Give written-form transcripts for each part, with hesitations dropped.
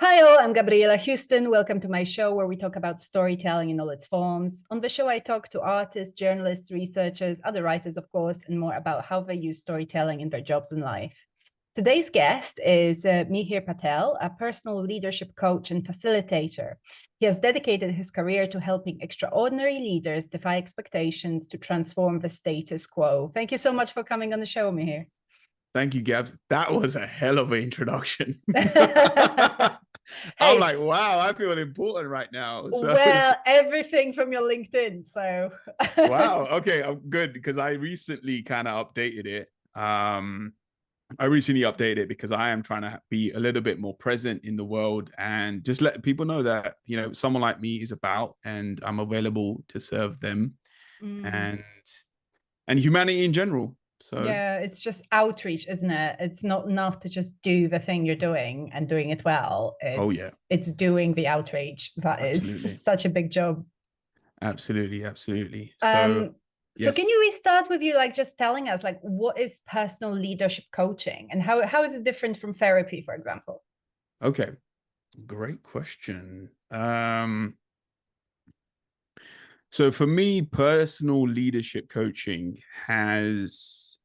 Hi all, I'm Gabriela Houston. Welcome to my show where we talk about storytelling in all its forms. On the show, I talk to artists, journalists, researchers, other writers, of course, and more about how they use storytelling in their jobs and life. Today's guest is Meehir Patel, a personal leadership coach and facilitator. He has dedicated his career to helping extraordinary leaders defy expectations to transform the status quo. Thank you so much for coming on the show, Meehir. Thank you, Gabs. That was a hell of an introduction. I'm Hey, like, wow, I feel important right now. So, well, everything from your LinkedIn. So, wow. Okay, I'm good because I recently kind of updated it. I recently updated it because I am trying to be a little bit more present in the world and just let people know that, someone like me is about and I'm available to serve them and humanity in general. So, yeah, it's just outreach, isn't it? It's not enough to just do the thing you're doing and doing it well. oh yeah, It's doing the outreach that absolutely. is such a big job. Absolutely, absolutely. So, Um, so can yes. you restart with you like just telling us like what is personal leadership coaching and how is it different from therapy, for example? Okay. Great question. So for me, personal leadership coaching has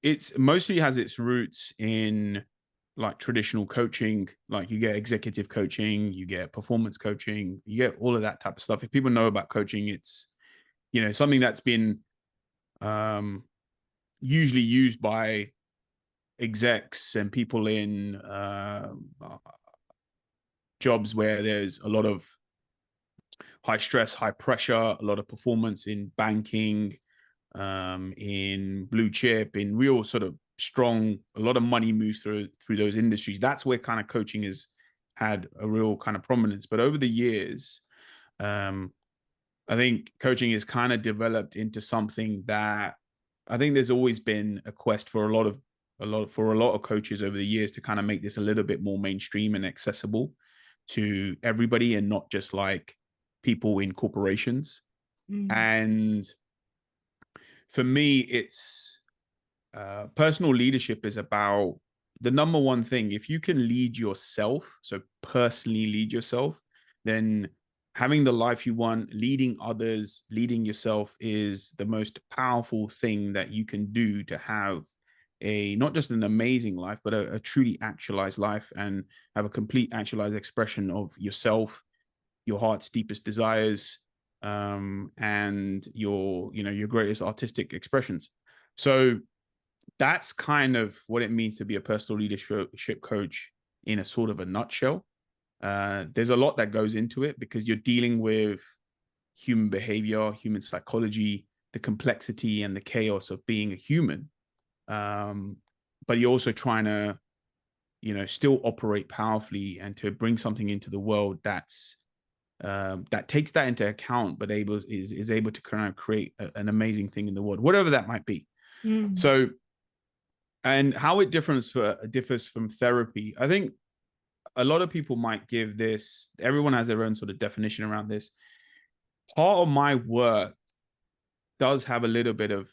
its roots in like traditional coaching. Like you get executive coaching, you get performance coaching, you get all of that type of stuff. If people know about coaching, it's something that's been um usually used by execs and people in jobs where there's a lot of high stress, high pressure, a lot of performance in banking, in blue chip, in real sort of strong, a lot of money moves through those industries. That's where kind of coaching has had a real kind of prominence. But over the years, um, I think coaching has kind of developed into something that I think there's always been a quest for a lot of coaches over the years to kind of make this a little bit more mainstream and accessible to everybody and not just like people in corporations. Mm. And for me, it's personal leadership is about the number one thing. If you can lead yourself, so personally lead yourself, then having the life you want, leading others, leading yourself is the most powerful thing that you can do to have a not just an amazing life, but a truly actualized life and have a complete actualized expression of yourself, your heart's deepest desires, and your greatest artistic expressions. So that's kind of what it means to be a personal leadership coach in a sort of a nutshell. There's a lot that goes into it because you're dealing with human behavior, human psychology, the complexity and the chaos of being a human. But you're also trying to, still operate powerfully and to bring something into the world that takes that into account, but is able to kind of create an amazing thing in the world, whatever that might be. Mm. So, and how it differs from therapy, I think a lot of people might give this. Everyone has their own sort of definition around this. Part of my work does have a little bit of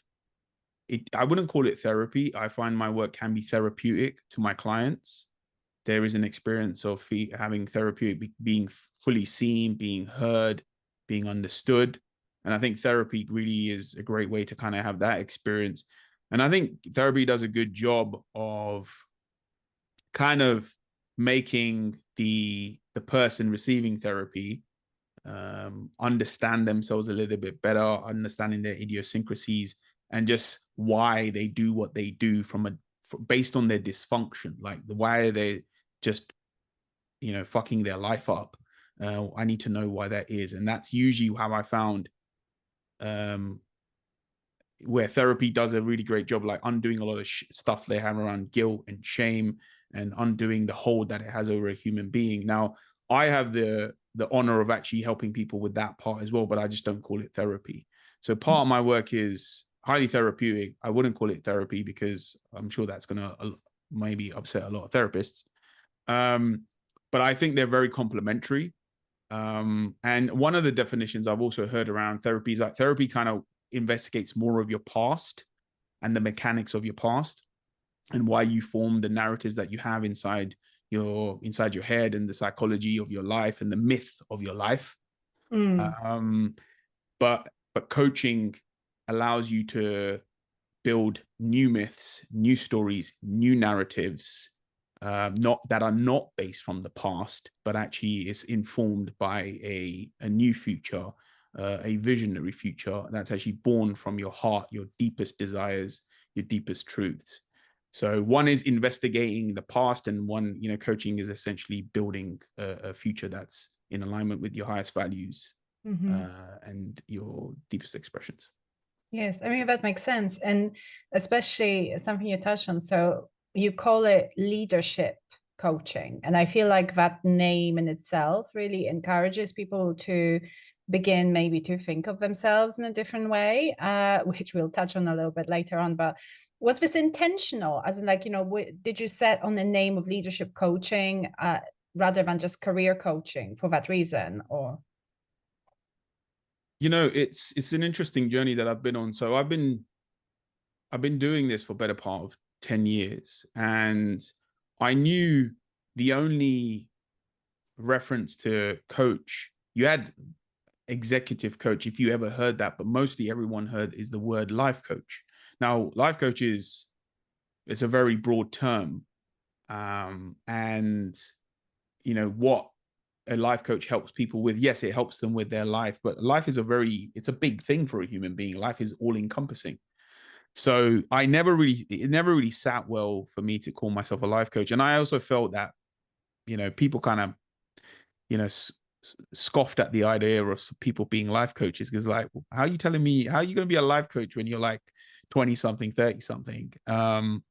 it. I wouldn't call it therapy. I find my work can be therapeutic to my clients. There is an experience of having therapeutic, being fully seen, being heard, being understood. And I think therapy really is a great way to kind of have that experience. And I think therapy does a good job of kind of making the person receiving therapy understand themselves a little bit better, understanding their idiosyncrasies and just why they do what they do based on their dysfunction, like why are they just fucking their life up. I need to know why that is, and that's usually how I found um where therapy does a really great job, like undoing a lot of stuff they have around guilt and shame and undoing the hold that it has over a human being. Now, I have the honor of actually helping people with that part as well, but I just don't call it therapy. So part of my work is highly therapeutic. I wouldn't call it therapy because I'm sure that's going to maybe upset a lot of therapists. Um, but I think they're very complementary. And one of the definitions I've also heard around therapy is that therapy kind of investigates more of your past and the mechanics of your past and why you form the narratives that you have inside inside your head and the psychology of your life and the myth of your life. But coaching allows you to build new myths, new stories, new narratives, that are not based from the past, but actually is informed by a new future, a visionary future that's actually born from your heart, your deepest desires, your deepest truths. So one is investigating the past, and one, coaching is essentially building a future that's in alignment with your highest values and your deepest expressions. Yes, I mean, that makes sense. And especially something you touched on. So you call it leadership coaching. And I feel like that name in itself really encourages people to begin maybe to think of themselves in a different way, which we'll touch on a little bit later on. But was this intentional? As in, like, did you set on the name of leadership coaching rather than just career coaching for that reason? Or it's an interesting journey that I've been on. So I've been doing this for better part of 10 years. And I knew the only reference to coach, you had executive coach, if you ever heard that, but mostly everyone heard is the word life coach. Now, life coach it's a very broad term. And what a life coach helps people with, yes, it helps them with their life, but life is it's a big thing for a human being. Life is all encompassing. So it never really sat well for me to call myself a life coach. And I also felt that, people kind of, scoffed at the idea of people being life coaches, because like, how are you going to be a life coach when you're like 20 something, 30 something? And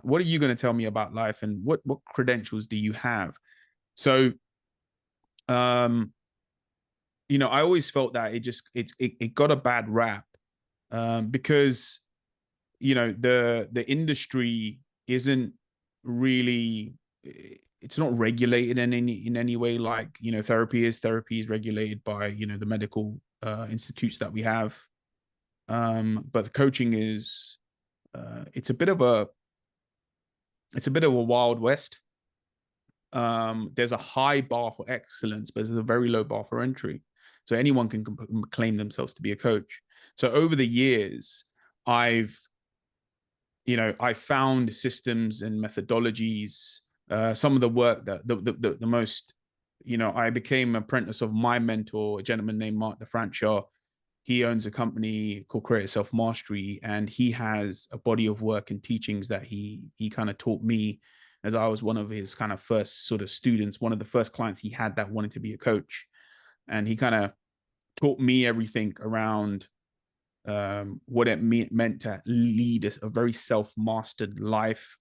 what are you going to tell me about life? And what credentials do you have? So, I always felt that it got a bad rap, because, the industry isn't really, it's not regulated in any way. Like, therapy is regulated by, the medical institutes that we have. But the coaching is, it's a bit of a wild west. There's a high bar for excellence, but there's a very low bar for entry. So anyone can claim themselves to be a coach. So over the years, I found systems and methodologies. Some of the work that the most, I became an apprentice of my mentor, a gentleman named Mark DeFrancia. He owns a company called Creative Self Mastery, and he has a body of work and teachings that he kind of taught me, as I was one of his kind of first sort of students, one of the first clients he had that wanted to be a coach. And he kind of taught me everything around what it meant to lead a very self-mastered life,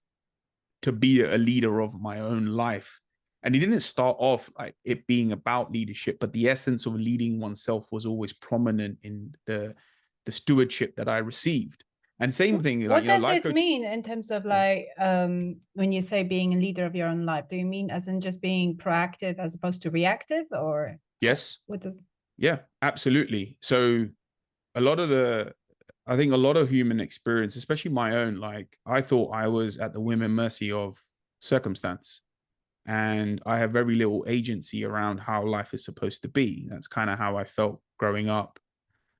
to be a leader of my own life. And he didn't start off like it being about leadership, but the essence of leading oneself was always prominent in the stewardship that I received. And same thing, what does it mean in terms of like, when you say being a leader of your own life? Do you mean as in just being proactive as opposed to reactive, or? Yes. What does? Yeah, absolutely. So I think a lot of human experience, especially my own, like I thought I was at the whim and mercy of circumstance, and I have very little agency around how life is supposed to be. That's kind of how I felt growing up,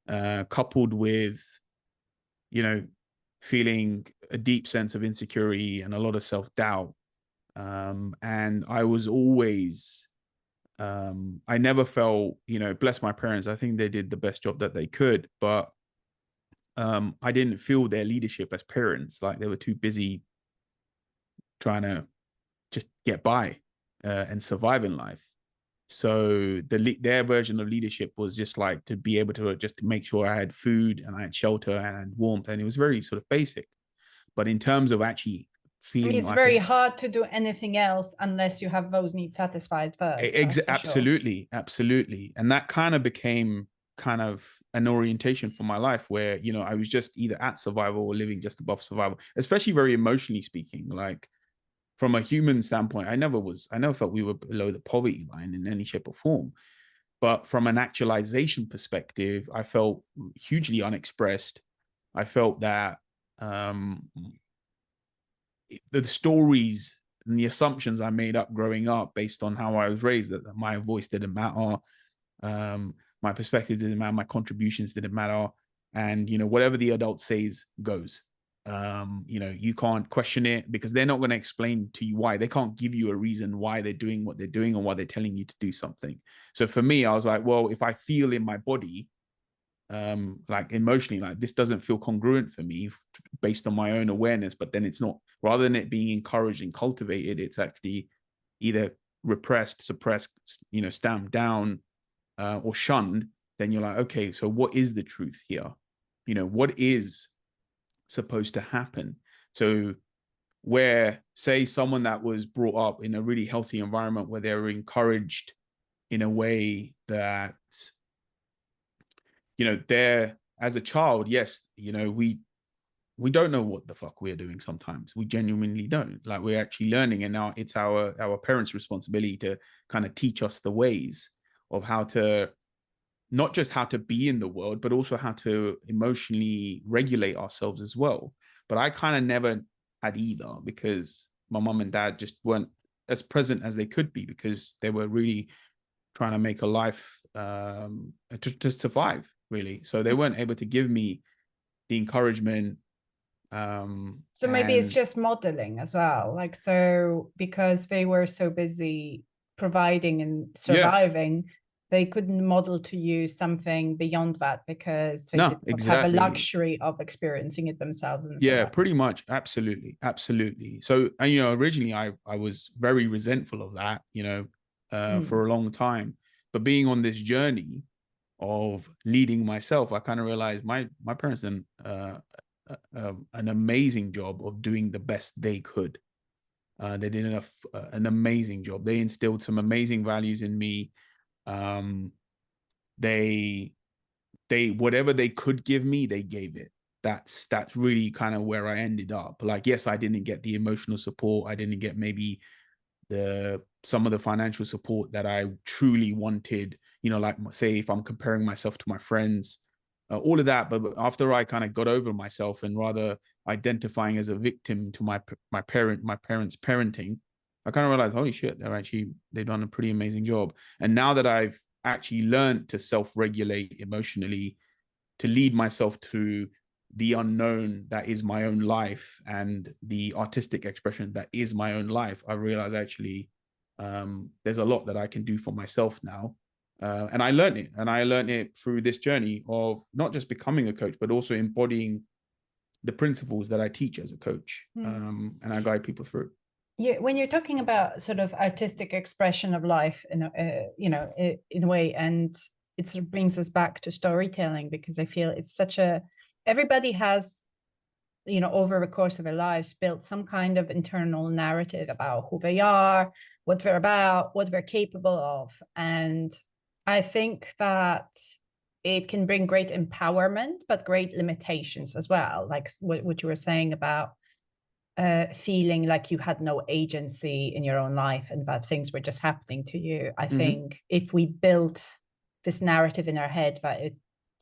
coupled with, feeling a deep sense of insecurity and a lot of self-doubt. And I was always, I never felt, bless my parents, I think they did the best job that they could, but I didn't feel their leadership as parents. Like they were too busy trying to just get by and survive in life. So their version of leadership was just like to be able to just make sure I had food and I had shelter and I had warmth, and it was very sort of basic. But in terms of actually feeling, it's very hard to do anything else unless you have those needs satisfied first. Absolutely, absolutely. And that kind of became kind of an orientation for my life, where I was just either at survival or living just above survival, especially very emotionally speaking. Like from a human standpoint, I never felt we were below the poverty line in any shape or form. But from an actualization perspective, I felt hugely unexpressed. I felt that the stories and the assumptions I made up growing up based on how I was raised, that my voice didn't matter, my perspective didn't matter, my contributions didn't matter, and whatever the adult says goes. You can't question it because they're not going to explain to you why. They can't give you a reason why they're doing what they're doing or why they're telling you to do something. So for me, I was like, well, if I feel in my body, like emotionally, like this doesn't feel congruent for me based on my own awareness, but then it's not, rather than it being encouraged and cultivated, it's actually either repressed, suppressed, stamped down, or shunned. Then you're like, okay, so what is the truth here? What is supposed to happen? So where, say, someone that was brought up in a really healthy environment where they were encouraged in a way that, they're, as a child, yes, we don't know what the fuck we're doing sometimes. We genuinely don't. Like, we're actually learning, and now it's our parents' responsibility to kind of teach us the ways of how to, not just how to be in the world, but also how to emotionally regulate ourselves as well. But I kind of never had either, because my mom and dad just weren't as present as they could be, because they were really trying to make a life to survive, really. So they weren't able to give me the encouragement. So maybe it's just modeling as well. Like, so because they were so busy providing and surviving, they couldn't model to you something beyond that because they did not have a luxury of experiencing it themselves. And pretty much. Absolutely. So, originally I was very resentful of that, for a long time. But being on this journey of leading myself, I kind of realized my parents did an amazing job of doing the best they could. They did an amazing job. They instilled some amazing values in me. They whatever they could give me, they gave it. That's really kind of where I ended up. Like, yes, I didn't get the emotional support. I didn't get maybe some of the financial support that I truly wanted, like, say, if I'm comparing myself to my friends, all of that. But after I kind of got over myself and rather identifying as a victim to my parents' parenting, I kind of realized, holy shit, they've done a pretty amazing job. And now that I've actually learned to self-regulate emotionally, to lead myself through the unknown that is my own life and the artistic expression that is my own life, I realize actually there's a lot that I can do for myself now. And I learned it through this journey of not just becoming a coach, but also embodying the principles that I teach as a coach. And I guide people through. Yeah, when you're talking about sort of artistic expression of life, in a way, and it sort of brings us back to storytelling, because I feel it's everybody has, over the course of their lives, built some kind of internal narrative about who they are, what they're about, what they're capable of. And I think that it can bring great empowerment, but great limitations as well. Like what you were saying about feeling like you had no agency in your own life and that things were just happening to you. I think if we built this narrative in our head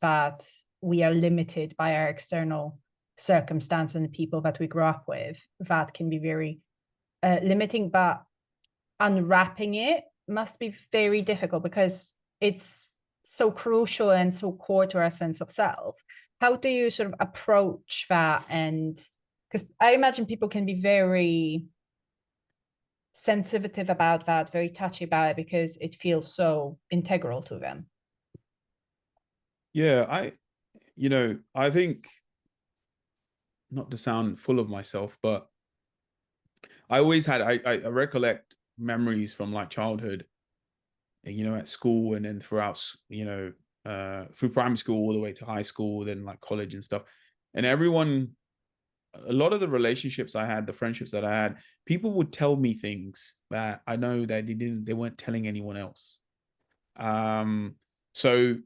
that we are limited by our external circumstance and the people that we grew up with, that can be very limiting. But unwrapping it must be very difficult because it's so crucial and so core to our sense of self. How do you sort of approach that? And because I imagine people can be very sensitive about that, very touchy about it, because it feels so integral to them. Yeah, I think, not to sound full of myself, but I always had, I recollect memories from like childhood, at school, and then throughout, through primary school all the way to high school, then like college and stuff. And a lot of the relationships I had, the friendships that I had, people would tell me things that I know that they weren't telling anyone else. So,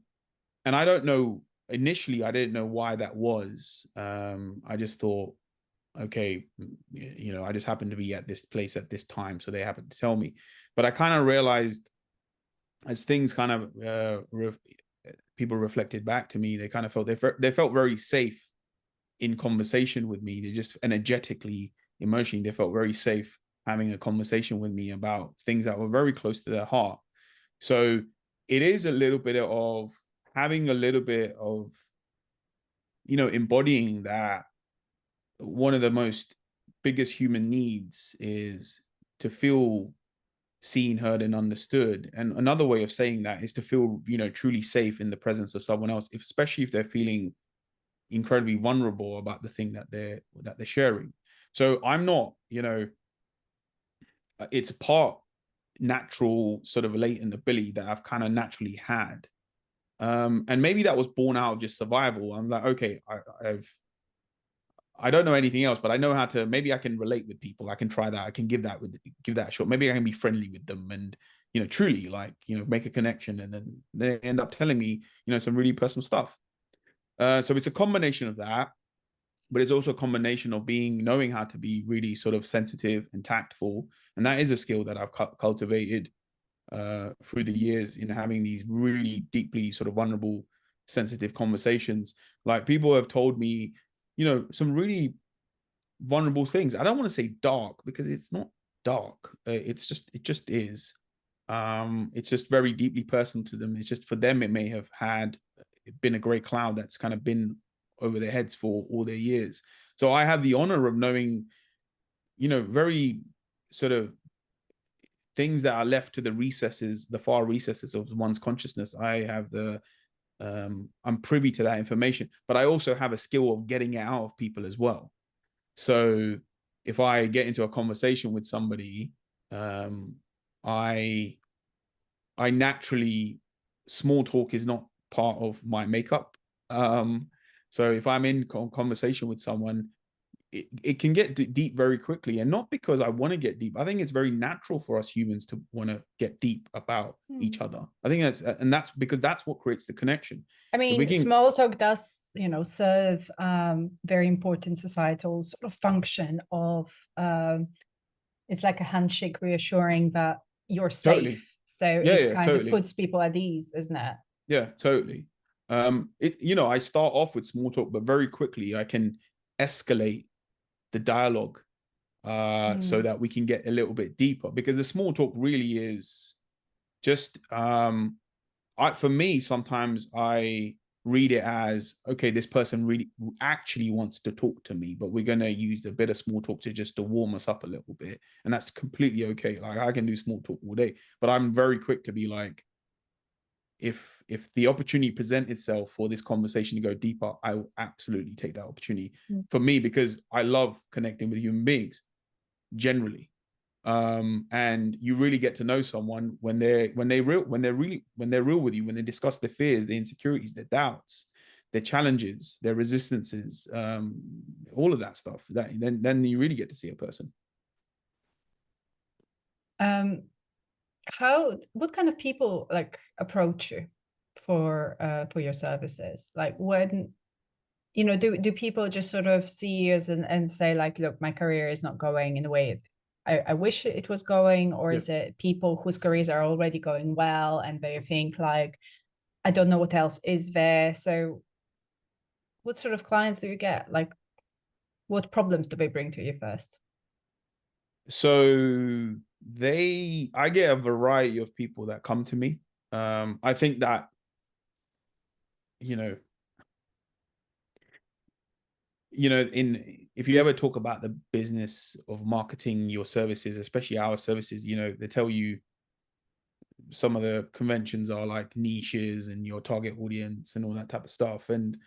and I don't know, initially, I didn't know why that was. I just thought, okay, I just happened to be at this place at this time, so they happened to tell me. But I kind of realized, as things kind of people reflected back to me, they kind of felt they felt very safe in conversation with me. They just energetically, emotionally, they felt very safe having a conversation with me about things that were very close to their heart. So it is a little bit of having a little bit of, you know, embodying that one of the most biggest human needs is to feel seen, heard, and understood. And another way of saying that is to feel, you know, truly safe in the presence of someone else, especially if they're feeling incredibly vulnerable about the thing that they're sharing. So I'm not, you know, it's part natural sort of latent ability that I've kind of naturally had. And maybe that was born out of just survival. I'm like, okay, I don't know anything else, but I know how to, maybe I can relate with people. I can try that. I can give that a shot. Maybe I can be friendly with them and, you know, truly like, you know, make a connection. And then they end up telling me, you know, some really personal stuff. So it's a combination of that, but it's also a combination of knowing how to be really sort of sensitive and tactful. And that is a skill that I've cultivated through the years in having these really deeply sort of vulnerable, sensitive conversations. Like people have told me, you know, some really vulnerable things. I don't want to say dark because it's not dark. It just is. It's just very deeply personal to them. It's just for them, it may have been a great cloud that's kind of been over their heads for all their years. So I have the honor of knowing, you know, very sort of things that are left to the far recesses of one's consciousness. I'm privy to that information, but I also have a skill of getting it out of people as well. So if I get into a conversation with somebody, I naturally, small talk is not part of my makeup. So if I'm in conversation with someone, it can get deep very quickly, and not because I want to get deep. I think it's very natural for us humans to want to get deep about each other. I think that's because that's what creates the connection. I mean, small talk does, you know, serve very important societal sort of function of it's like a handshake reassuring that you're safe. Totally. So it's kind of puts people at ease, isn't it? Yeah, totally. You know, I start off with small talk, but very quickly I can escalate the dialogue so that we can get a little bit deeper, because the small talk really is just for me, sometimes I read it as, okay, this person really actually wants to talk to me, but we're going to use a bit of small talk to warm us up a little bit. And that's completely okay. Like I can do small talk all day, but I'm very quick to be like, if the opportunity presents itself for this conversation to go deeper, I will absolutely take that opportunity for me, because I love connecting with human beings generally. And you really get to know someone when they're real with you, when they discuss their fears, their insecurities, their doubts, their challenges, their resistances, all of that stuff. Then you really get to see a person. What kind of people like approach you for your services? Like when, you know, do people just sort of see you and say like, look, my career is not going in the way I wish it was going, or is it people whose careers are already going well and they think like, I don't know what else is there? So what sort of clients do you get? Like, what problems do they bring to you first? So I get a variety of people that come to me. I think that, you know, if you ever talk about the business of marketing your services, especially our services, you know, they tell you some of the conventions are like niches and your target audience and all that type of stuff. And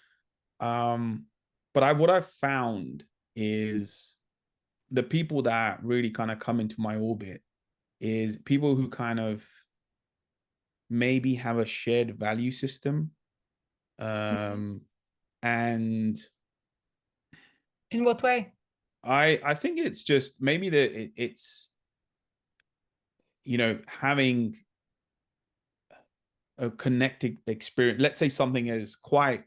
but what I've found is the people that really kind of come into my orbit is people who kind of maybe have a shared value system. And in what way? I think it's just maybe that it's, you know, having a connected experience. Let's say something is quite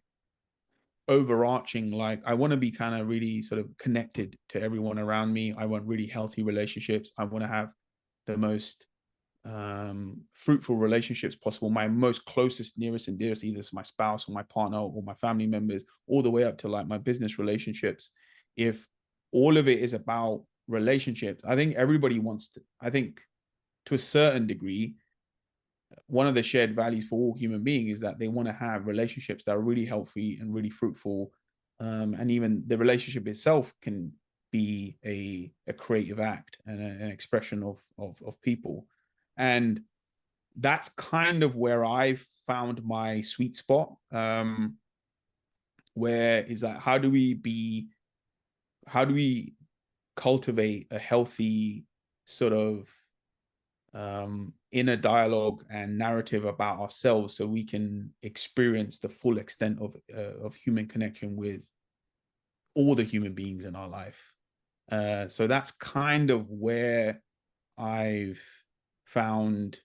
overarching, like I want to be kind of really sort of connected to everyone around me. I want really healthy relationships. I want to have the most fruitful relationships possible. My most closest, nearest and dearest, either it's my spouse or my partner or my family members, all the way up to like my business relationships. If all of it is about relationships, I think everybody wants to, I think to a certain degree, one of the shared values for all human beings is that they want to have relationships that are really healthy and really fruitful. And even the relationship itself can be a creative act and an expression of people. And that's kind of where I've found my sweet spot, where is that how do we cultivate a healthy sort of inner dialogue and narrative about ourselves so we can experience the full extent of human connection with all the human beings in our life. So that's kind of where I've found,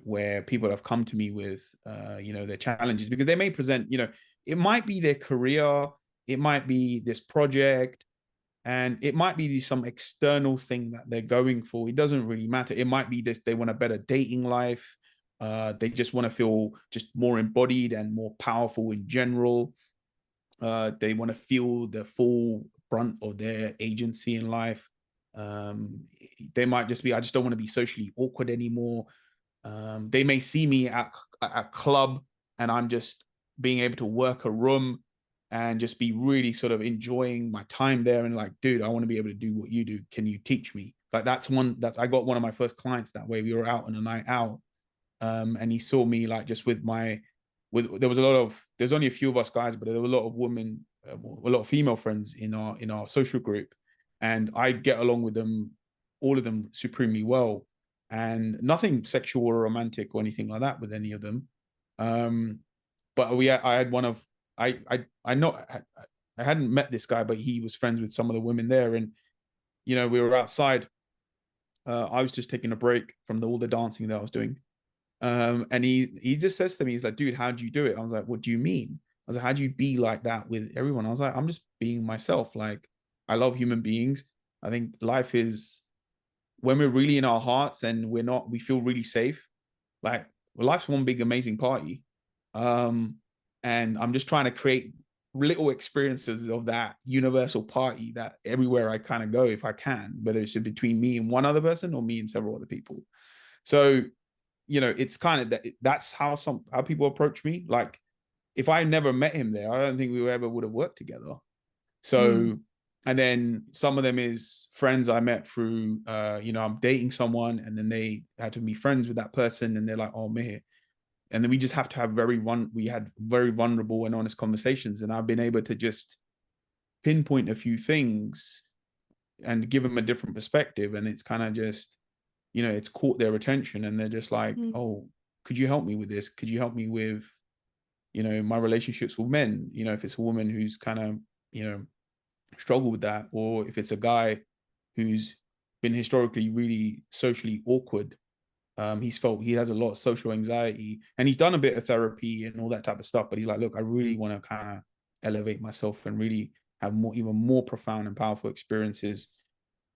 where people have come to me with, their challenges, because they may present, it might be their career, it might be this project, and it might be some external thing that they're going for. It doesn't really matter. It might be this, they want a better dating life. They just want to feel just more embodied and more powerful in general. They want to feel the full brunt of their agency in life. They might just be, I just don't want to be socially awkward anymore. They may see me at a club and I'm just being able to work a room and just be really sort of enjoying my time there. And like, dude, I want to be able to do what you do. Can you teach me? Like I got one of my first clients that way. We were out on a night out. And he saw me like just there's only a few of us guys, but there were a lot of women, a lot of female friends in our social group. And I get along with them, all of them supremely well, and nothing sexual or romantic or anything like that with any of them. But I had one of, I hadn't met this guy, but he was friends with some of the women there. And, we were outside. I was just taking a break from all the dancing that I was doing. And he just says to me, he's like, dude, how do you do it? I was like, what do you mean? I was like, how do you be like that with everyone? I was like, I'm just being myself. Like, I love human beings. I think life is, when we're really in our hearts and we feel really safe, like, well, life's one big amazing party. And I'm just trying to create little experiences of that universal party that everywhere I kind of go, if I can, whether it's between me and one other person or me and several other people. So, it's kind of that's how people approach me. Like, if I never met him there, I don't think we ever would have worked together. So, and then some of them is friends I met through, I'm dating someone and then they had to be friends with that person and they're like, oh, Meehir. And then we just have to have we had very vulnerable and honest conversations. And I've been able to just pinpoint a few things and give them a different perspective. And it's kind of just, it's caught their attention and they're just like, oh, could you help me with this? Could you help me with, my relationships with men? If it's a woman who's kind of, struggle with that, or if it's a guy who's been historically really socially awkward. He's felt he has a lot of social anxiety and he's done a bit of therapy and all that type of stuff, but he's like, look, I really want to kind of elevate myself and really have even more profound and powerful experiences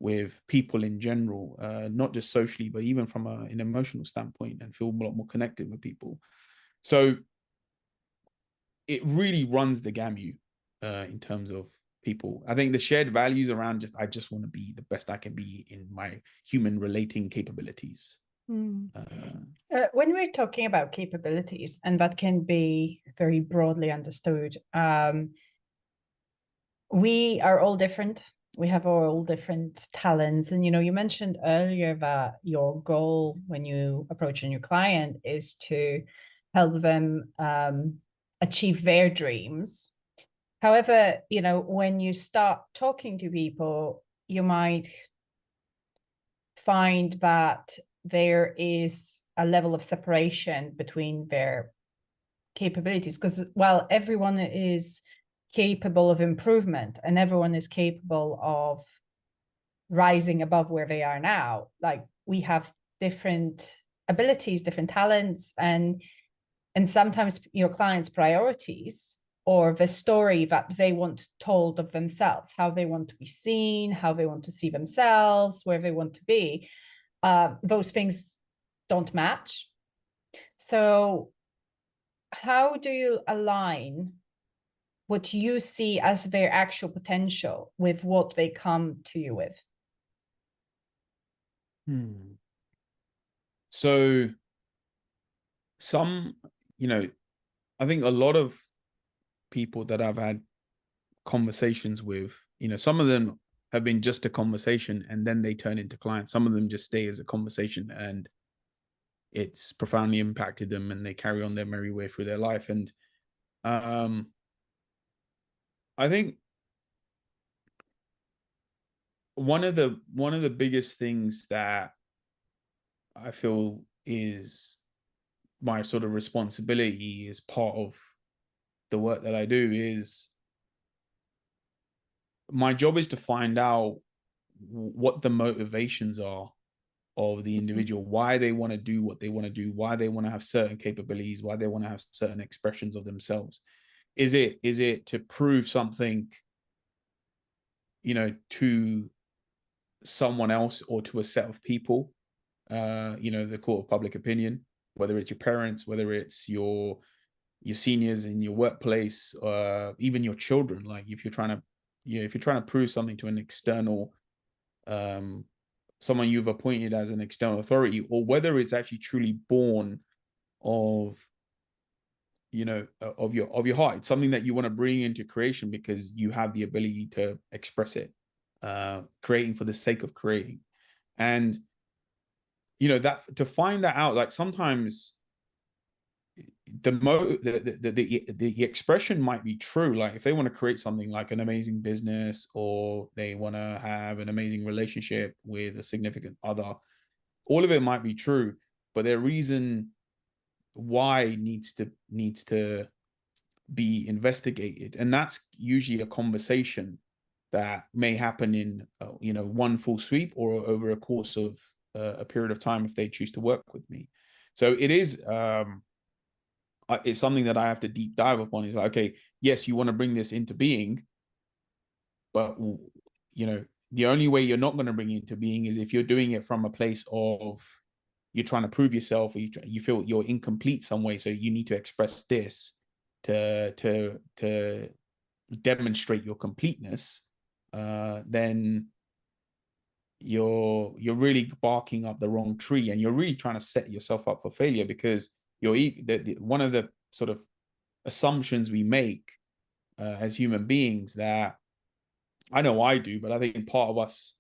with people in general, not just socially, but even from an emotional standpoint, and feel a lot more connected with people. So it really runs the gamut in terms of people. I think the shared values around I just want to be the best I can be in my human relating capabilities. When we're talking about capabilities, and that can be very broadly understood, we are all different. We have all different talents. And, you mentioned earlier that your goal when you approach a new client is to help them achieve their dreams. However, when you start talking to people, you might find that there is a level of separation between their capabilities, because while everyone is capable of improvement and everyone is capable of rising above where they are now, like, we have different abilities, different talents, and sometimes your clients' priorities or the story that they want told of themselves, how they want to be seen, how they want to see themselves, where they want to be, those things don't match. So how do you align what you see as their actual potential with what they come to you with? So some, I think a lot of people that I've had conversations with, some of them have been just a conversation and then they turn into clients. Some of them just stay as a conversation and it's profoundly impacted them and they carry on their merry way through their life. And I think one of the biggest things that I feel is my sort of responsibility as part of the work that I do is my job is to find out what the motivations are of the individual, why they want to do what they want to do, why they want to have certain capabilities, why they want to have certain expressions of themselves. Is it to prove something, to someone else or to a set of people, the court of public opinion, whether it's your parents, whether it's your seniors in your workplace, even your children. Like if you're trying to prove something to an external, someone you've appointed as an external authority, or whether it's actually truly born of of your heart. It's something that you want to bring into creation because you have the ability to express it, creating for the sake of creating. And that to find that out, like sometimes the expression might be true. Like if they want to create something like an amazing business, or they want to have an amazing relationship with a significant other, all of it might be true, but their reason why needs to be investigated. And that's usually a conversation that may happen in one full sweep or over a course of a period of time if they choose to work with me. So it is it's something that I have to deep dive upon. Is like, okay, yes, you want to bring this into being, but the only way you're not going to bring it into being is if you're doing it from a place of you're trying to prove yourself, or you feel you're incomplete some way, so you need to express this to demonstrate your completeness. Then you're really barking up the wrong tree, and you're really trying to set yourself up for failure, because one of the sort of assumptions we make as human beings, that I know I do, but I think part of us,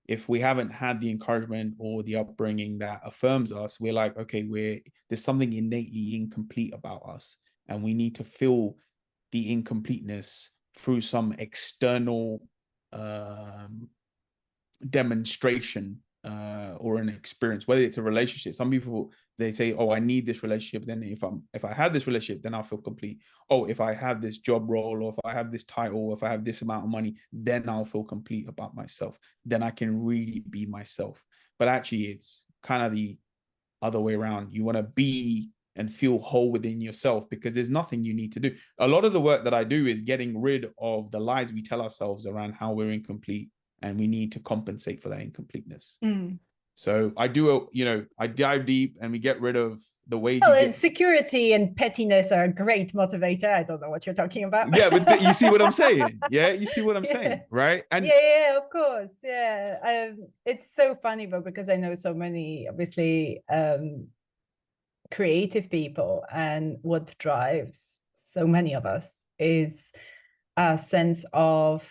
if we haven't had the encouragement or the upbringing that affirms us, we're like, okay, there's something innately incomplete about us, and we need to fill the incompleteness through some external demonstration or an experience, whether it's a relationship. Some people, they say, oh, I need this relationship, then if I have this relationship, then I'll feel complete. Oh, if I have this job role, or if I have this title, or if I have this amount of money, then I'll feel complete about myself, then I can really be myself. But actually it's kind of the other way around. You want to be and feel whole within yourself, because there's nothing you need to do. A lot of the work that I do is getting rid of the lies we tell ourselves around how we're incomplete, and we need to compensate for that incompleteness. So I dive deep, and we get rid of the ways security and pettiness are a great motivator. I don't know what you're talking about. Yeah, but you see what I'm saying? Yeah, you see what I'm saying, right? And yeah, of course. Yeah. It's so funny, though, because I know so many, obviously, creative people, and what drives so many of us is a sense of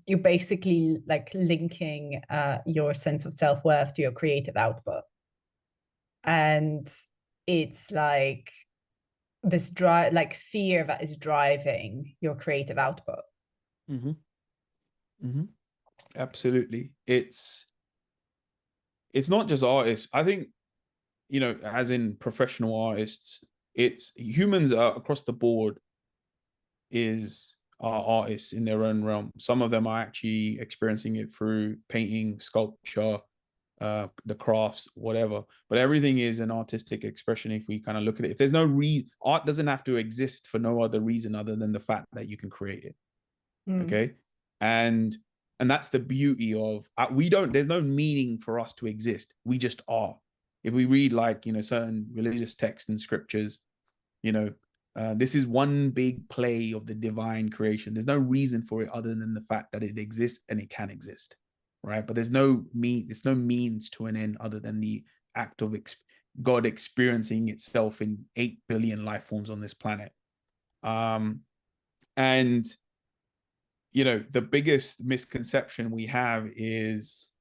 you basically like linking your sense of self-worth to your creative output. And it's like this drive, like fear that is driving your creative output. Absolutely. It's not just artists. I think, as in professional artists, it's humans across the board are artists in their own realm. Some of them are actually experiencing it through painting, sculpture, the crafts, whatever. But everything is an artistic expression if we kind of look at it. If there's no art doesn't have to exist for no other reason other than the fact that you can create it. Okay. And that's the beauty of there's no meaning for us to exist. We just are. If we read certain religious texts and scriptures, this is one big play of the divine creation. There's no reason for it other than the fact that it exists and it can exist, right? But there's no means to an end other than the act of God experiencing itself in 8 billion life forms on this planet. And the biggest misconception we have is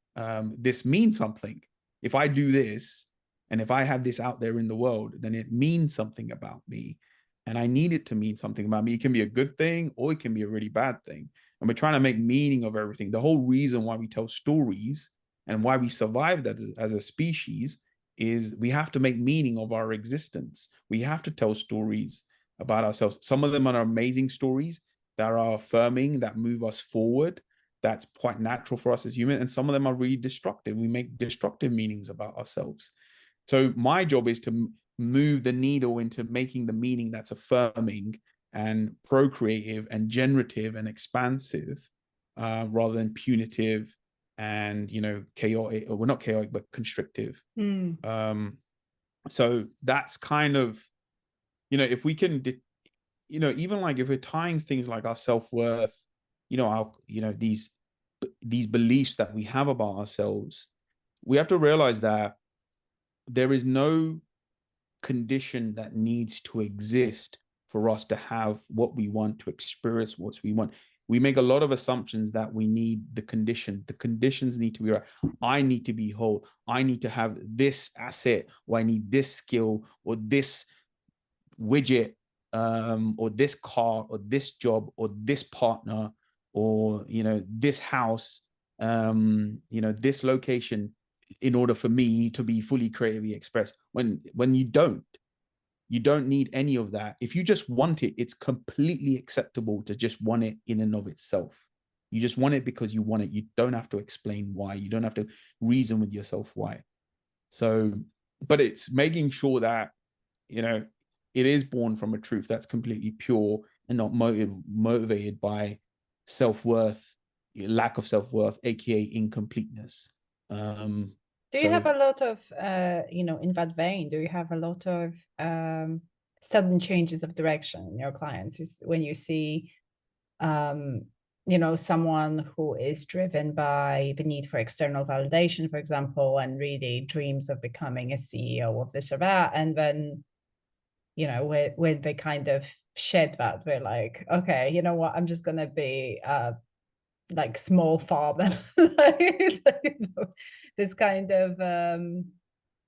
this means something. If I do this, and if I have this out there in the world, then it means something about me. And I need it to mean something about me. It can be a good thing or it can be a really bad thing. And we're trying to make meaning of everything. The whole reason why we tell stories and why we survived as a species is we have to make meaning of our existence. We have to tell stories about ourselves. Some of them are amazing stories that are affirming, that move us forward. That's quite natural for us as humans. And some of them are really destructive. We make destructive meanings about ourselves. So my job is to move the needle into making the meaning that's affirming and procreative and generative and expansive, rather than punitive and chaotic, or well, not chaotic but constrictive. So that's kind of, if we can even like if we're tying things like our self-worth, these beliefs that we have about ourselves, we have to realize that there is no condition that needs to exist for us to have what we want, to experience what we want. We make a lot of assumptions that we need the condition. The conditions need to be right. I need to be whole. I need to have this asset, or I need this skill, or this widget, or this car, or this job, or this partner, or this house, this location, in order for me to be fully creatively expressed. When you don't need any of that. If you just want it, it's completely acceptable to just want it in and of itself. You just want it because you want it. You don't have to explain why. You don't have to reason with yourself why. So, but it's making sure that it is born from a truth that's completely pure and not motivated by self-worth, lack of self-worth, aka incompleteness. Do you have a lot of, in that vein, do you have a lot of sudden changes of direction in your clients when you see, someone who is driven by the need for external validation, for example, and really dreams of becoming a CEO of this or that, and then, when they kind of shed that, they're like, okay, you know what, I'm just going to be like small farmer, this kind of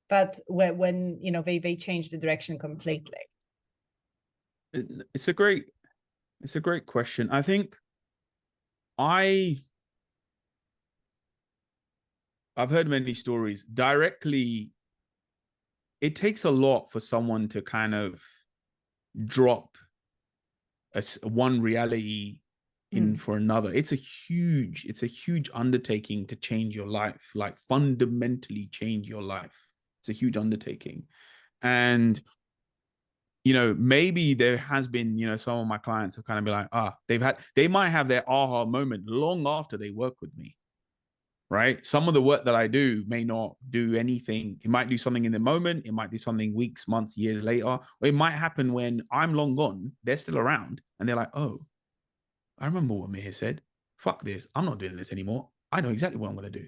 but when they change the direction completely. It's a great question. I think I've heard many stories. Directly, it takes a lot for someone to kind of drop one reality in for another. It's a huge undertaking to change your life, like fundamentally change your life. It's a huge undertaking. And maybe there has been, some of my clients have kind of been like, they might have their aha moment long after they work with me, right? Some of the work that I do may not do anything. It might do something in the moment. It might do something weeks, months, years later. Or it might happen when I'm long gone, they're still around and they're like, oh, I remember what Meehir said. Fuck this. I'm not doing this anymore. I know exactly what I'm going to do.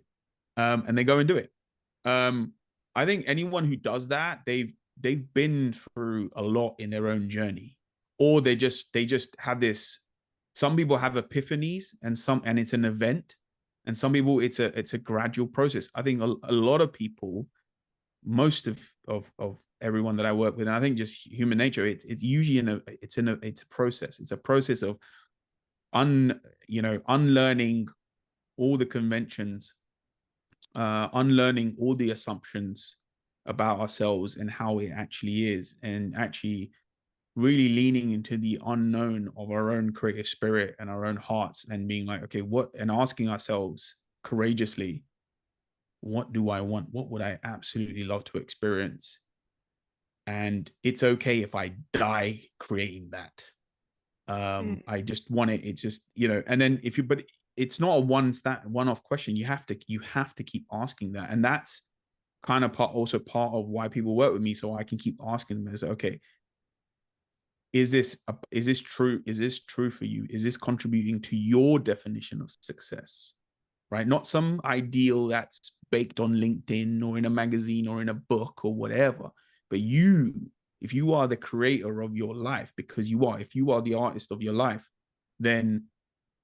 And they go and do it. I think anyone who does that, they've been through a lot in their own journey, or they just have this. Some people have epiphanies, and it's an event, and some people it's a gradual process. I think a lot of people, most of everyone that I work with, and I think just human nature, it's usually it's a process. It's a process of unlearning all the conventions, unlearning all the assumptions about ourselves and how it actually is, and actually really leaning into the unknown of our own creative spirit and our own hearts, and being like, okay, and asking ourselves courageously, what do I want? What would I absolutely love to experience? And it's okay if I die creating that. I just want it. It's just, and then but it's not a one-off question. You have to keep asking that. And that's kind of part of why people work with me. So I can keep asking them, okay, is this true? Is this true for you? Is this contributing to your definition of success? right? Not some ideal that's baked on LinkedIn or in a magazine or in a book or whatever, but if you are the creator of your life, because if you are the artist of your life, then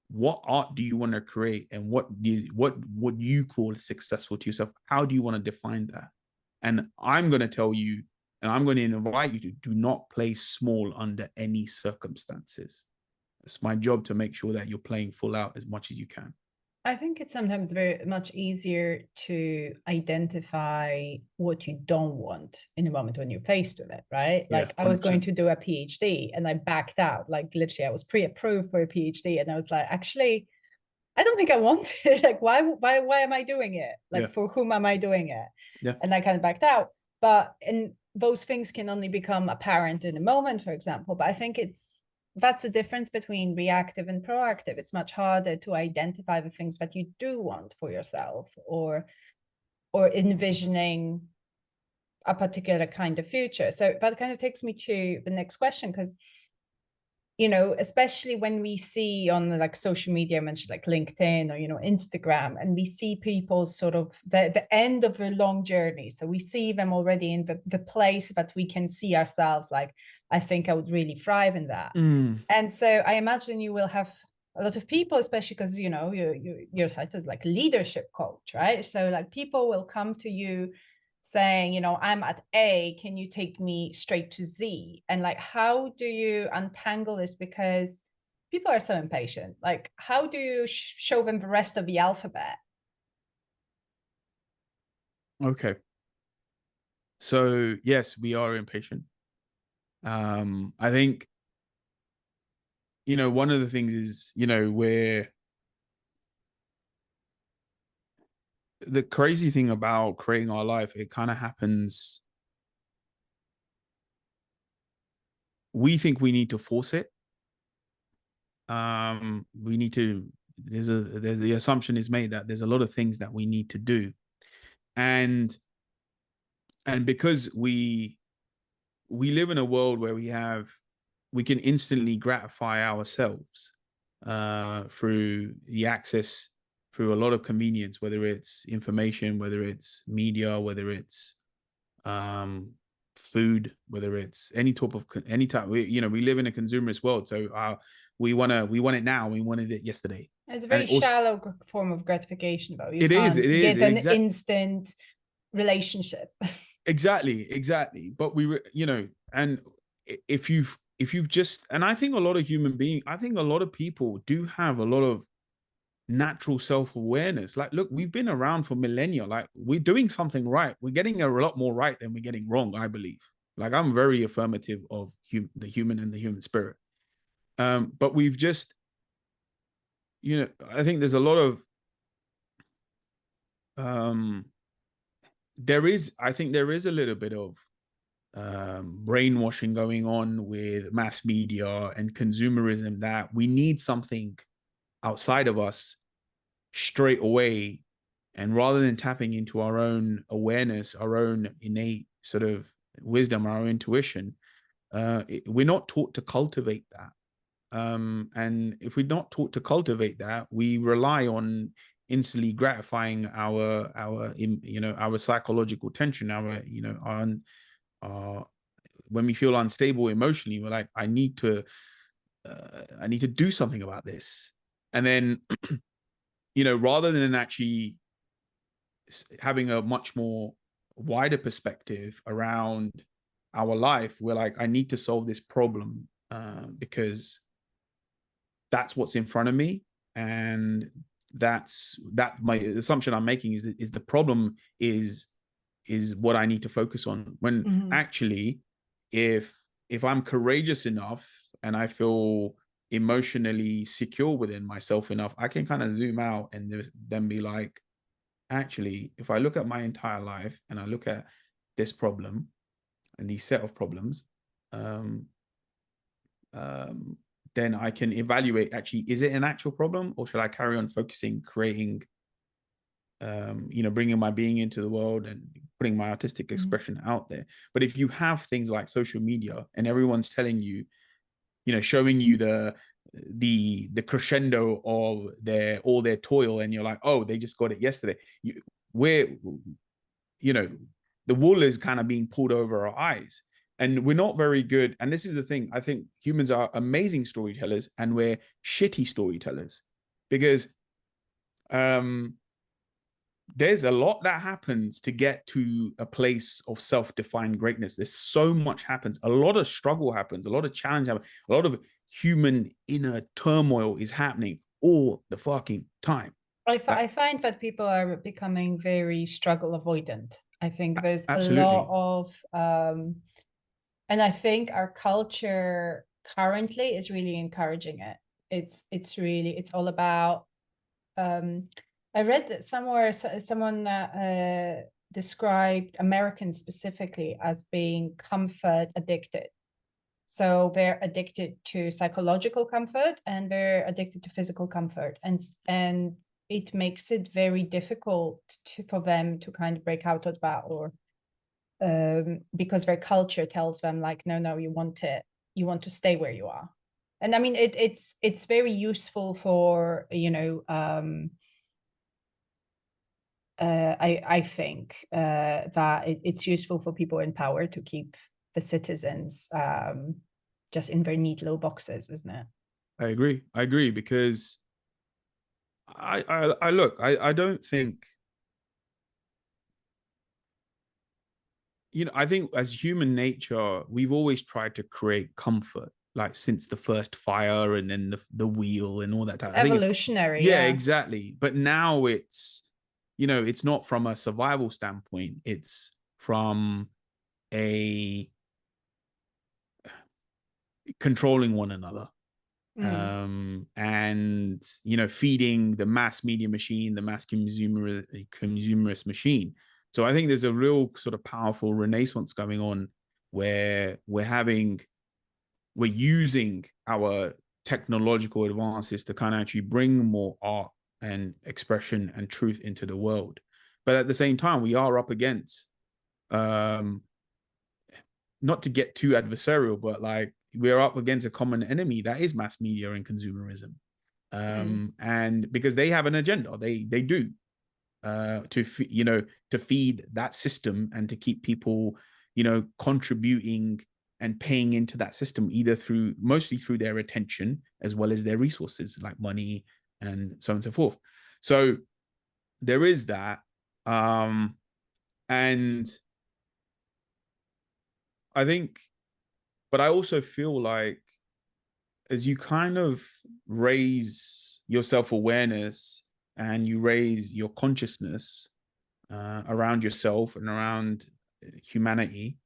what art do you want to create, and what would you call successful to yourself? How do you want to define that? And I'm going to tell you, and I'm going to invite you to do not play small under any circumstances. It's my job to make sure that you're playing full out as much as you can. I think it's sometimes very much easier to identify what you don't want in a moment when you're faced with it, right? Like, Yeah, I was going 100%. to do a PhD and I backed out. Like, literally, I was pre-approved for a PhD, and I was like, actually, I don't think I want it. Like, why am I doing it? Like, Yeah. for whom am I doing it? Yeah. And I kind of backed out. But those things can only become apparent in a moment, for example. But I think that's the difference between reactive and proactive. It's much harder to identify the things that you do want for yourself, or envisioning a particular kind of future. So that kind of takes me to the next question, because, you know, especially when we see on like social media, I mentioned like LinkedIn or, you know, Instagram, and we see people sort of the end of a long journey. So we see them already in the place that we can see ourselves, like, I think I would really thrive in that. And so I imagine you will have a lot of people, especially because, you know, your title is like leadership coach, right? So like people will come to you saying, you know, I'm at A, can you take me straight to Z? And like, how do you untangle this? Because people are so impatient. Like, how do you show them the rest of the alphabet? Okay. So yes, we are impatient. I think, you know, one of the things is, you know, the crazy thing about creating our life, it kind of happens. We think we need to force it. We need to, there's the assumption is made that there's a lot of things that we need to do. And because we live in a world where we can instantly gratify ourselves through the access, through a lot of convenience, whether it's information, whether it's media, whether it's food, whether it's any type, you know, we live in a consumerist world. So we want it now. We wanted it yesterday. It's a And very shallow form of gratification, though. You it can't is get an instant relationship. Exactly. But you know, and if you've just, and I think a lot of I think a lot of people do have a lot of natural self-awareness. Like, look, we've been around for millennia. Like, we're doing something right. We're getting a lot more right than we're getting wrong, I believe. Like, I'm very affirmative of the human and the human spirit. But we've just, you know, I think there's a lot of I think there is a little bit of brainwashing going on with mass media and consumerism, that we need something outside of us straight away. And rather than tapping into our own awareness, our own innate sort of wisdom, our intuition, we're not taught to cultivate that. And if we're not taught to cultivate that, we rely on instantly gratifying our you know, our psychological tension, our, you know, on when we feel unstable emotionally, we're like, I need to do something about this. And then, you know, rather than actually having a much more wider perspective around our life, we're like, I need to solve this problem because that's what's in front of me. And my assumption I'm making is the problem is what I need to focus on, when actually, if I'm courageous enough and I feel emotionally secure within myself enough, I can kind of zoom out and then be like, actually, if I look at my entire life and I look at this problem and these set of problems, then I can evaluate, actually, is it an actual problem, or should I carry on focusing, creating, you know, bringing my being into the world and putting my artistic expression out there. But if you have things like social media and everyone's telling you, you know, showing you the the crescendo of all their toil, and you're like, oh, they just got it yesterday. We're, you know, the wool is kind of being pulled over our eyes, and we're not very good. And this is the thing, I think humans are amazing storytellers, and we're shitty storytellers, because there's a lot that happens to get to a place of self-defined greatness. There's so much happens, a lot of struggle happens, a lot of challenge happens, a lot of human inner turmoil is happening all the fucking time. I find that people are becoming very struggle avoidant. I think there's Absolutely. a lot of and I think our culture currently is really encouraging it. It's all about I read that somewhere someone described Americans specifically as being comfort addicted. So they're addicted to psychological comfort and they're addicted to physical comfort, and it makes it very difficult for them to kind of break out of that, or because their culture tells them like, no, you want to stay where you are. And I mean, it's very useful for, I think that it's useful for people in power to keep the citizens just in their neat little boxes, isn't it? I agree, because I don't think, I think as human nature, we've always tried to create comfort, like since the first fire and then the wheel and all that. It's evolutionary. Yeah, exactly. But now it's not from a survival standpoint. It's from a controlling one another. And feeding the mass media machine, the mass consumerist machine. So I think there's a real sort of powerful renaissance going on, where we're using our technological advances to kind of actually bring more art and expression and truth into the world. But at the same time, we are up against, not to get too adversarial, but like, we're up against a common enemy that is mass media and consumerism. And because they have an agenda, they do, to feed that system and to keep people, contributing and paying into that system, either mostly through their attention as well as their resources like money and so on and so forth. So there is that. And I think, but I also feel like, as you kind of raise your self-awareness and you raise your consciousness around yourself and around humanity,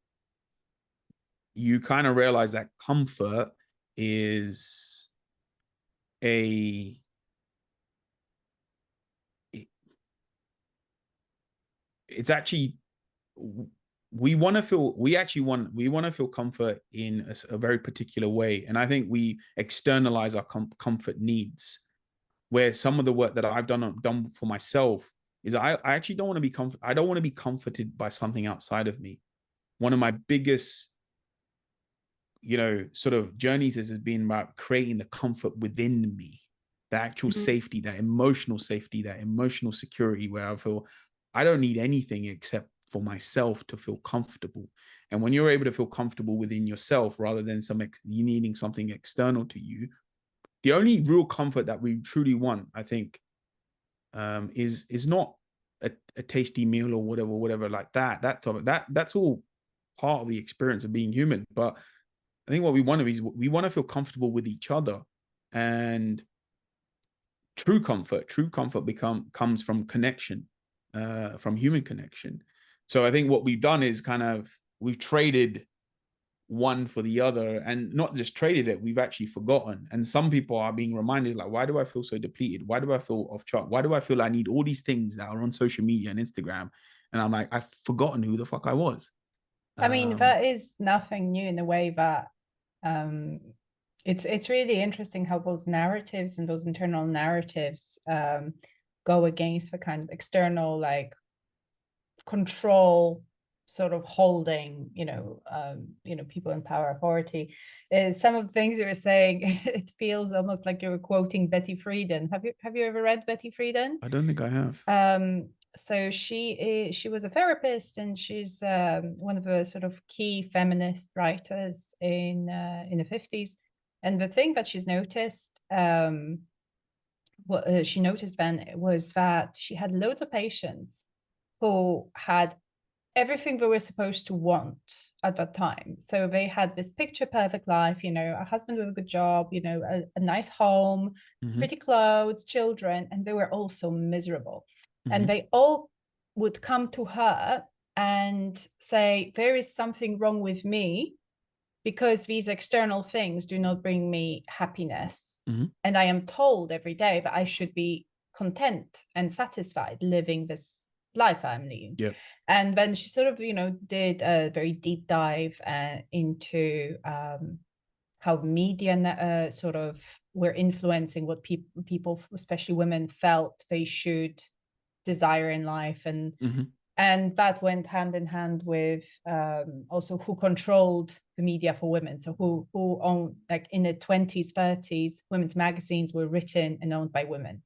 you kind of realize that comfort is it's actually, we want to feel comfort in a very particular way. And I think we externalize our comfort needs, where some of the work that I've done for myself is I actually don't want to be I don't want to be comforted by something outside of me. One of my biggest, sort of journeys has been about creating the comfort within me, the actual safety, that emotional security, where I feel I don't need anything except for myself to feel comfortable. And when you're able to feel comfortable within yourself, rather than you needing something external to you, the only real comfort that we truly want, I think, is not a tasty meal or whatever like that. That's all part of the experience of being human. But I think what we want to feel comfortable with each other. And true comfort comes from connection, from human connection. So I think what we've done is we've traded one for the other, and not just traded it, we've actually forgotten. And some people are being reminded, like, why do I feel so depleted? Why do I feel off track? Why do I feel I need all these things that are on social media and Instagram? And I'm like, I've forgotten who the fuck I was. I mean, that is nothing new in a way, but it's really interesting how those narratives and those internal narratives go against the kind of external, like, control sort of holding, people in power, authority. Some of the things you were saying, it feels almost like you were quoting Betty Friedan. Have you ever read Betty Friedan? I don't think I have. So she was a therapist, and she's one of the sort of key feminist writers in the 50s. And the thing that she's noticed, what she noticed then, was that she had loads of patients who had everything they were supposed to want at that time. So they had this picture perfect life, a husband with a good job, a nice home, pretty clothes, children, and they were also miserable. And they all would come to her and say, there is something wrong with me because these external things do not bring me happiness. And I am told every day that I should be content and satisfied living this life I'm leading. Yeah. And then she sort of, did a very deep dive into how media sort of were influencing what people, especially women, felt they should desire in life. And that went hand in hand with also who controlled the media for women. So who owned, like in the 20s, 30s, women's magazines were written and owned by women.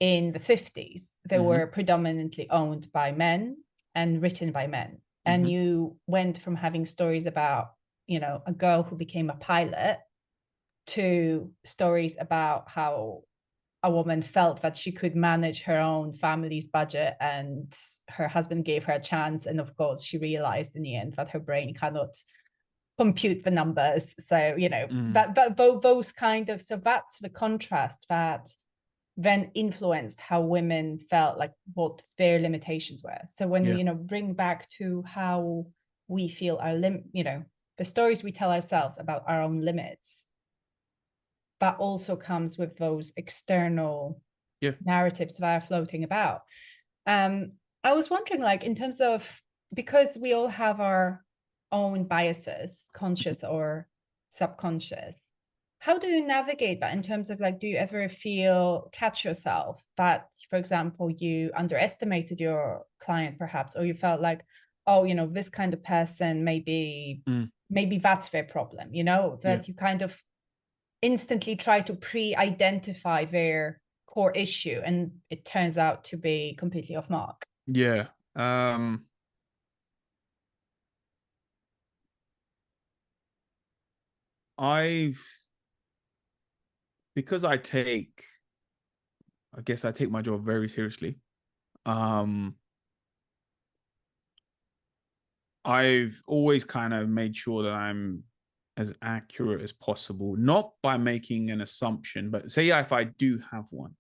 In the 50s, they were predominantly owned by men and written by men. And you went from having stories about, a girl who became a pilot to stories about how a woman felt that she could manage her own family's budget, and her husband gave her a chance. And of course, she realized in the end that her brain cannot compute the numbers. So, that those kind of, so that's the contrast that then influenced how women felt, like what their limitations were. So when, bring back to how we feel our the stories we tell ourselves about our own limits, that also comes with those external narratives that are floating about. I was wondering, like, in terms of, because we all have our own biases, conscious or subconscious, how do you navigate that in terms of, like, do you ever catch yourself that, for example, you underestimated your client perhaps, or you felt like, oh, this kind of person, maybe that's their problem, that you kind of instantly try to pre-identify their core issue, and it turns out to be completely off mark? Yeah. Because I guess I take my job very seriously. I've always kind of made sure that I'm as accurate as possible, not by making an assumption, but say if I do have one,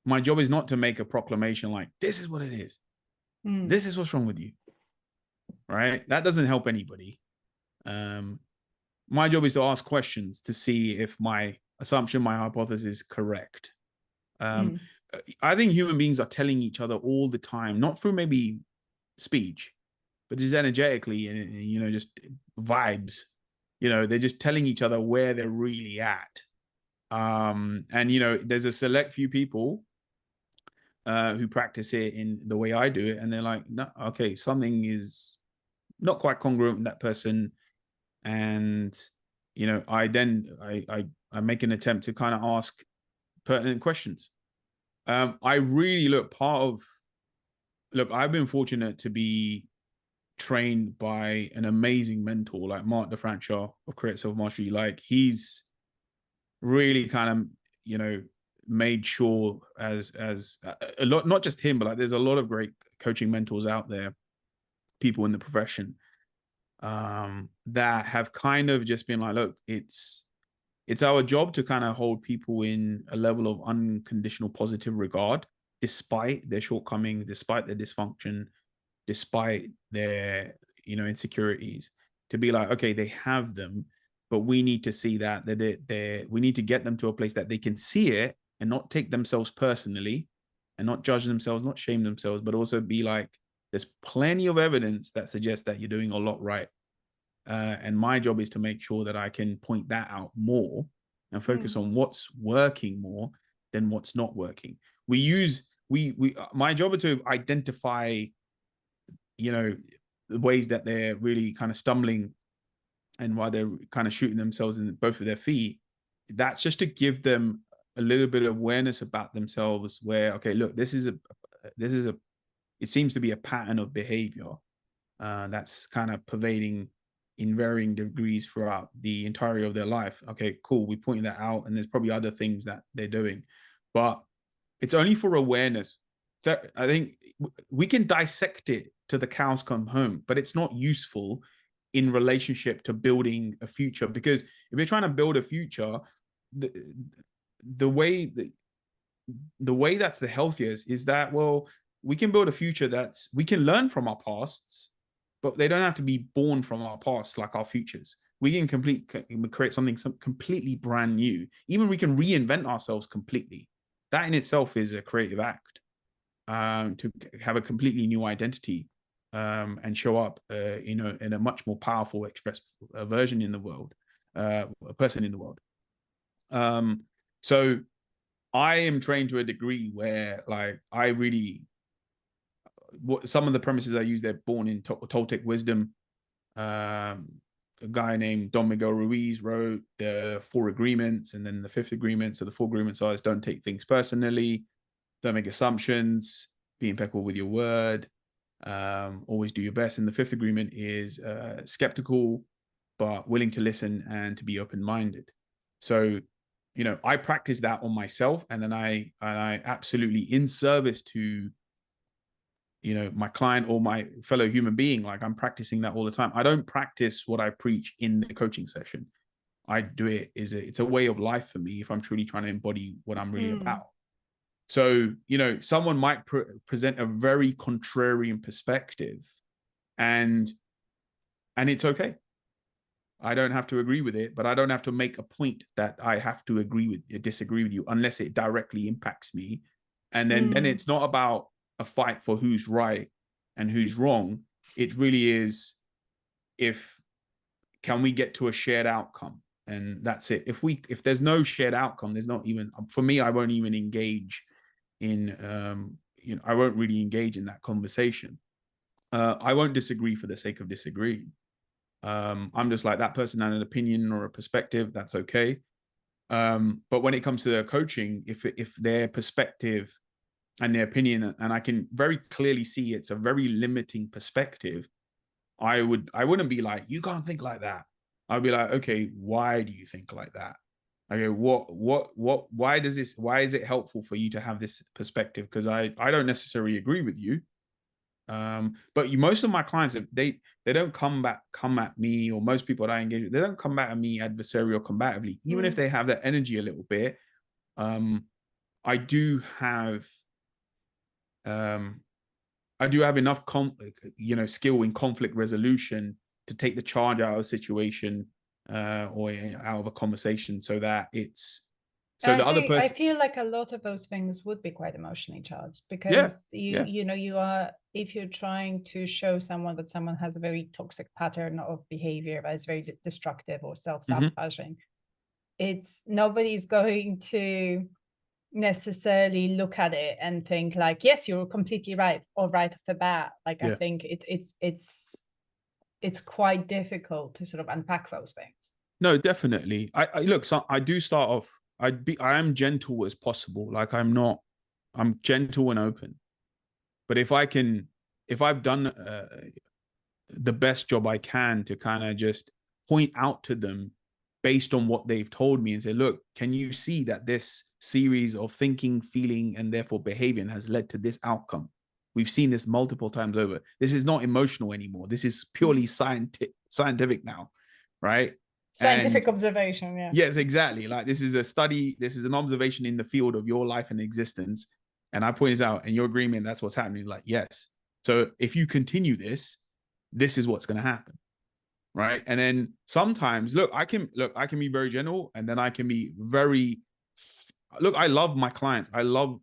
my job is not to make a proclamation like, this is what it is. This is what's wrong with you. Right? That doesn't help anybody. My job is to ask questions to see if my assumption, my hypothesis is correct. I think human beings are telling each other all the time, not through maybe speech, but just energetically and, just vibes. They're just telling each other where they're really at. And, there's a select few people who practice it in the way I do it. And they're like, no, okay, something is not quite congruent with that person. And, I make an attempt to kind of ask pertinent questions. I really I've been fortunate to be trained by an amazing mentor like Mark DeFrancha of Create Self Mastery. Like, he's really kind of, made sure as a lot, not just him, but like there's a lot of great coaching mentors out there, people in the profession, that have kind of just been like, look, it's our job to kind of hold people in a level of unconditional positive regard, despite their shortcomings, despite their dysfunction, despite their, insecurities, to be like, okay, they have them, but we need to see that we need to get them to a place that they can see it and not take themselves personally and not judge themselves, not shame themselves, but also be like, there's plenty of evidence that suggests that you're doing a lot right. And my job is to make sure that I can point that out more and focus on what's working more than what's not working. My job is to identify you know, the ways that they're really kind of stumbling and why they're kind of shooting themselves in both of their feet, that's just to give them a little bit of awareness about themselves where, okay, look, this is a, it seems to be a pattern of behavior that's kind of pervading in varying degrees throughout the entirety of their life. Okay, cool. We pointed that out, and there's probably other things that they're doing, but it's only for awareness. That I think we can dissect it to the cows come home, but it's not useful in relationship to building a future. Because if you're trying to build a future, the way that's the healthiest is that, well, we can build a future that's, we can learn from our pasts, but they don't have to be born from our past like our futures. We can create something completely brand new. Even we can reinvent ourselves completely. That in itself is a creative act, to have a completely new identity, and show up in a much more powerful, express version in the world, a person in the world. So I am trained to a degree where, like, I really, what some of the premises I use, they're born in Toltec wisdom. A guy named Don Miguel Ruiz wrote the 4 agreements, and then the 5th agreement. So the 4 agreements are: don't take things personally, don't make assumptions, be impeccable with your word, always do your best. And the 5th agreement is skeptical, but willing to listen and to be open-minded. So, you know, I practice that on myself, and then I absolutely, in service to, you know, my client or my fellow human being, like, I'm practicing that all the time. I don't practice what I preach in the coaching session. I do it it's a way of life for me if I'm truly trying to embody what I'm really about. So, you know, someone might present a very contrarian perspective, and it's okay. I don't have to agree with it, but I don't have to make a point that I have to disagree with you unless it directly impacts me. And then it's not about a fight for who's right and who's wrong. It really is, can we get to a shared outcome? And that's it. If there's no shared outcome, there's not even, for me, I won't even engage in, you know, I won't really engage in that conversation. I won't disagree for the sake of disagreeing. I'm just like, that person had an opinion or a perspective, that's okay. But when it comes to their coaching, if their perspective and their opinion, and I can very clearly see it's a very limiting perspective, I wouldn't be like, you can't think like that. I'd be like, okay, why do you think like that? Okay, why is it helpful for you to have this perspective? Because I don't necessarily agree with you. But most of my clients, they don't come at me, or most people that I engage with, they don't come back at me adversarial, combatively, even if they have that energy a little bit. I do have enough skill in conflict resolution to take the charge out of a situation, or out of a conversation, so that it's, so the other person. I feel like a lot of those things would be quite emotionally charged, because you know, you are, if you're trying to show someone that someone has a very toxic pattern of behavior that is very destructive or self-sabotaging, it's, nobody's going to necessarily look at it and think like, yes, you're completely right, or right off the bat. Like, I think it's quite difficult to sort of unpack those things. No, definitely. I look, so I do start off, I am gentle as possible. Like, I'm gentle and open. But if I've done the best job I can to kind of just point out to them based on what they've told me and say, look, can you see that this series of thinking, feeling, and therefore behaving has led to this outcome? We've seen this multiple times over. This is not emotional anymore. This is purely scientific now, right? Scientific observation, yeah. Yes, exactly. Like, this is a study, this is an observation in the field of your life and existence. And I point this out, and you're agreeing that's what's happening. Like, yes. So if you continue this is what's going to happen. Right. And then sometimes, I can be very general, and then I can be very, I love my clients. I love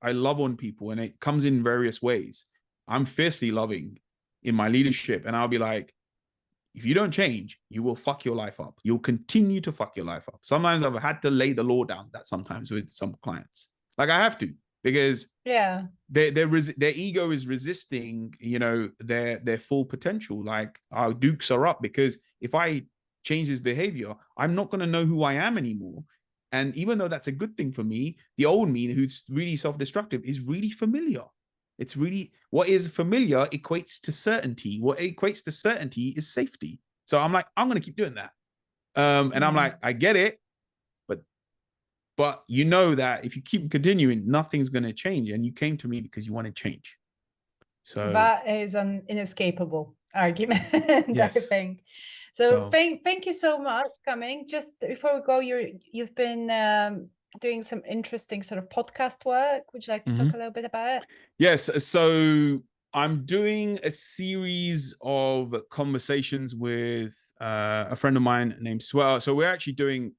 on people, and it comes in various ways. I'm fiercely loving in my leadership, and I'll be like, if you don't change, you will fuck your life up. You'll continue to fuck your life up. Sometimes I've had to lay the law down that sometimes with some clients. Like, I have to. because Yeah. their ego is resisting, you know, their full potential. Like our dukes are up, because if I change his behavior, I'm not going to know who I am anymore. And even though that's a good thing for me, the old me who's really self-destructive is really familiar. It's really, what is familiar equates to certainty. What equates to certainty is safety. So I'm like, I'm going to keep doing that. And I'm like, I get it, but you know that if you keep continuing, nothing's going to change. And you came to me because you wanted change. So that is an inescapable argument, yes. I think. So thank you so much for coming. Just before we go, you've been doing some interesting sort of podcast work. Would you like to talk a little bit about it? Yes. So I'm doing a series of conversations with a friend of mine named Swell. So we're actually doing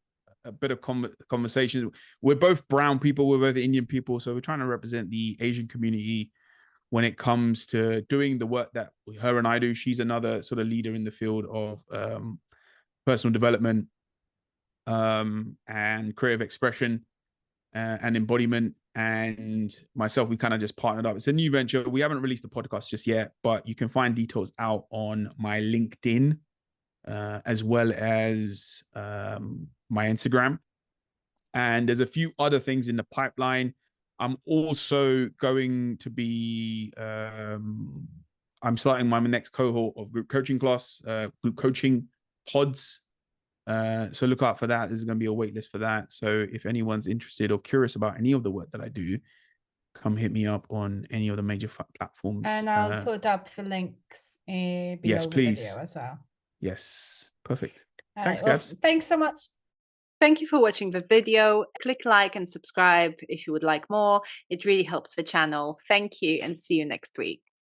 a bit of conversations. We're both brown people. We're both Indian people. So we're trying to represent the Asian community when it comes to doing the work that her and I do. She's another sort of leader in the field of personal development and creative expression and embodiment. And myself, we kind of just partnered up. It's a new venture. We haven't released the podcast just yet, but you can find details out on my LinkedIn as well as my Instagram. And there's a few other things in the pipeline. I'm also going to be, I'm starting my next cohort of group coaching class, group coaching pods. So look out for that. There's going to be a wait list for that. So if anyone's interested or curious about any of the work that I do, come hit me up on any of the major platforms. And I'll put up the links below the video as well. Yes, perfect. Thanks, Gabs. Thanks so much. Thank you for watching the video. Click like and subscribe if you would like more. It really helps the channel. Thank you and see you next week.